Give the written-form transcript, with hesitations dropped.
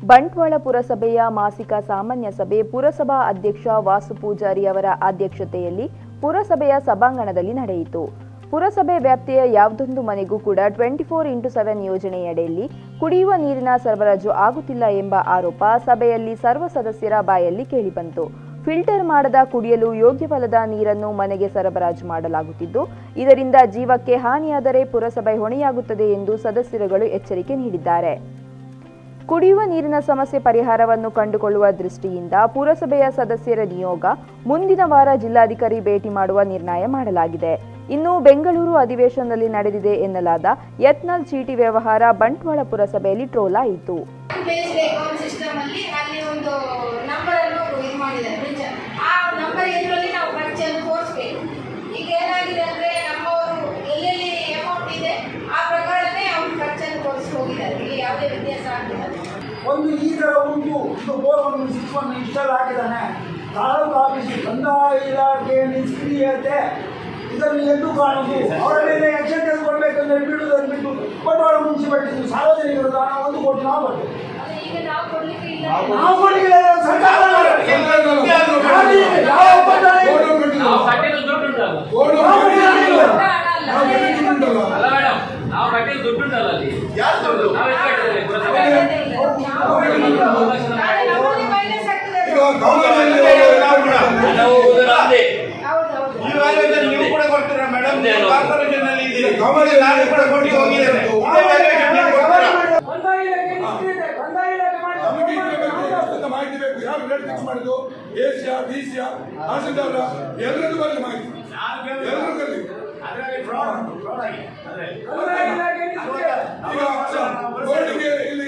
ಬಂಟ್ವಾಳ ಪುರಸಭೆಯ ಮಾಸಿಕ ಸಾಮಾನ್ಯ ಸಭೆ ಪುರಸಭಾ ಅಧ್ಯಕ್ಷ ವಾಸು ಪೂಜಾರಿ ಅವರ ಅಧ್ಯಕ್ಷತೆಯಲ್ಲಿ ಪುರಸಭೆಯ ಸಭಾಂಗಣದಲ್ಲಿ ನಡೆಯಿತು. ಪುರಸಭೆ ವ್ಯಾಪ್ತಿಯ ಯಾವುದೊಂದು ಮನೆಗೂ ಕೂಡ 24x7 ಯೋಜನೆಯಡಿಯಲ್ಲಿ ಕುಡಿಯುವ ನೀರಿನ ಸರಬರಾಜು ಆಗುತ್ತಿಲ್ಲ ಎಂಬ ಆರೋಪ ಸಭೆಯಲ್ಲಿ ಸರ್ವ ಸದಸ್ಯರ ಬಾಯಲ್ಲಿ ಕೇಳಿಬಂತು. ಫಿಲ್ಟರ್ ಮಾಡದ ಕುಡಿಯಲು ಯೋಗ್ಯವಲ್ಲದ ನೀರನ್ನು ಮನೆಗೆ ಸರಬರಾಜು ಮಾಡಲಾಗುತ್ತಿದ್ದು, ಇದರಿಂದ ಜೀವಕ್ಕೆ ಹಾನಿಯಾದರೆ ಪುರಸಭೆ ಹೊಣೆಯಾಗುತ್ತದೆ ಎಂದು ಸದಸ್ಯರುಗಳು ಎಚ್ಚರಿಕೆ ನೀಡಿದ್ದಾರೆ. ಕುಡಿಯುವ ನೀರಿನ ಸಮಸ್ಯೆ ಪರಿಹಾರವನ್ನು ಕಂಡುಕೊಳ್ಳುವ ದೃಷ್ಟಿಯಿಂದ ಪುರಸಭೆಯ ಸದಸ್ಯರ ನಿಯೋಗ ಮುಂದಿನ ವಾರ ಜಿಲ್ಲಾಧಿಕಾರಿ ಭೇಟಿ ಮಾಡುವ ನಿರ್ಣಯ ಮಾಡಲಾಗಿದೆ. ಇನ್ನು ಬೆಂಗಳೂರು ಅಧಿವೇಶನದಲ್ಲಿ ನಡೆದಿದೆ ಎನ್ನಲಾದ ಯತ್ನಾಳ್ ಚೀಟಿ ವ್ಯವಹಾರ ಬಂಟ್ವಾಳ ಪುರಸಭೆಯಲ್ಲಿ ಟ್ರೋಲ್ ಆಯಿತು. ಒಂದು ಈ ಥರ ಉಂಟು. ಇದು ಬೋರ್ವೆಲ್ ಸಿಸ್ಟಮ್ ಇನ್ಸ್ಟಾಲ್ ಆಗಿದ್ದಾನೆ. ತಾಲೂಕು ಆಫೀಸು ಕಂದಾಯ ಇಲಾಖೆ ನಿಷ್ಕ್ರಿಯತೆ ಇದನ್ನು ಎಂದು ಕಾಣುವುದು. ಅವರ ಮೇಲೆ ಆಕ್ಷನ್ ತೆಗೆದುಕೊಳ್ಬೇಕಂದ್ರೆ ಬಿಡುವುದನ್ನು ಬಿಟ್ಟು ಬಂಟ್ವಾಳ ಮುನ್ಸಿಪಾಲಿಟಿ ಸಾರ್ವಜನಿಕರು ದಾನ 1 ಕೋಟಿ ನಾವು ಬರ್ತೇವೆ. ನಾವು ಕೊಡಲಿಲ್ಲ. ಸರ್ಕಾರ ನೀವು ಕೂಡ ಕೊಡ್ತೀರಾ ಮೇಡಮ್? ಕಾರ್ಪೊರೇಷನ್ ಅಲ್ಲಿ ಮಾಹಿತಿ ಬೇಕು. ಯಾರು ರೇಟ್ ಫಿಕ್ಸ್ ಮಾಡಿದ್ದು? ಎಸಿಯಾ, ಬಿಸಿಯಾ, ತಹಸೀಲ್ದಾರ್ ಎಲ್ಲರದ್ದು ಬರಲಿ ಮಾಹಿತಿ. ಎಲ್ಲರೂ ಕಲಿ ಇಲ್ಲಿ